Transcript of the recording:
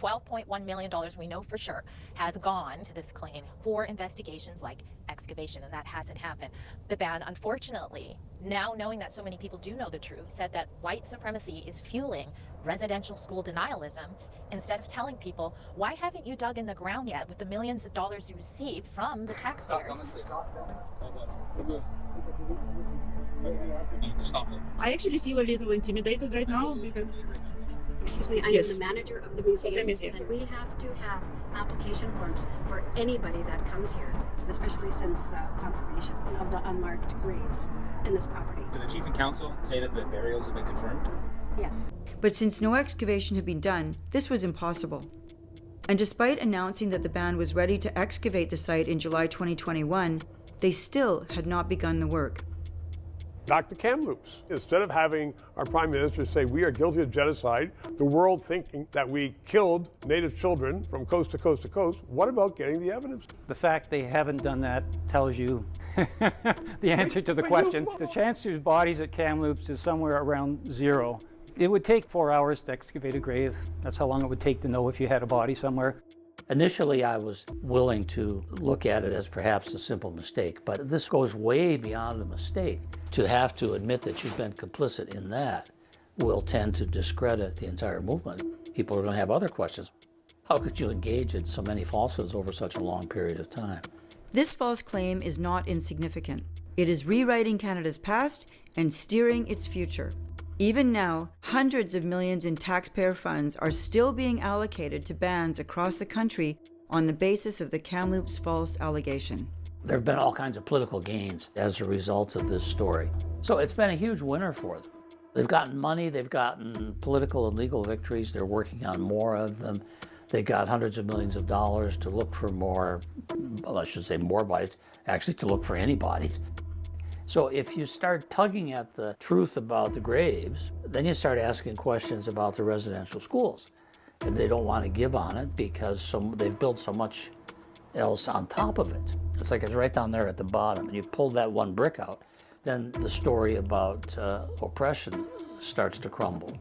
$12.1 million, we know for sure, has gone to this claim for investigations like excavation, and that hasn't happened. The ban, unfortunately, now knowing that so many people do know the truth, said that white supremacy is fueling residential school denialism, instead of telling people, why haven't you dug in the ground yet with the millions of dollars you received from the taxpayers? I actually feel a little intimidated right now because Excuse me, I Yes. am the manager of the museum, The museum. and we have to have application forms for anybody that comes here, especially since the confirmation of the unmarked graves in this property. Did the chief and council say that the burials have been confirmed? Yes. But since no excavation had been done, this was impossible. And despite announcing that the band was ready to excavate the site in July 2021, they still had not begun the work. Back to Kamloops. Instead of having our prime minister say we are guilty of genocide, the world thinking that we killed Native children from coast to coast to coast, what about getting the evidence? The fact they haven't done that tells you the answer to the question. The chance there's bodies at Kamloops is somewhere around 0. It would take 4 hours to excavate a grave. That's how long it would take to know if you had a body somewhere. Initially, I was willing to look at it as perhaps a simple mistake, but this goes way beyond a mistake. To have to admit that you've been complicit in that will tend to discredit the entire movement. People are going to have other questions. How could you engage in so many falsehoods over such a long period of time? This false claim is not insignificant. It is rewriting Canada's past and steering its future. Even now, hundreds of millions in taxpayer funds are still being allocated to bands across the country on the basis of the Kamloops false allegation. There have been all kinds of political gains as a result of this story. So it's been a huge winner for them. They've gotten money, they've gotten political and legal victories, they're working on more of them. They got hundreds of millions of dollars to look for more, well, I should say more bodies, actually to look for any bodies. So if you start tugging at the truth about the graves, then you start asking questions about the residential schools. And they don't want to give on it because they've built so much else on top of it. It's like it's right down there at the bottom, and you pull that one brick out, then the story about oppression starts to crumble.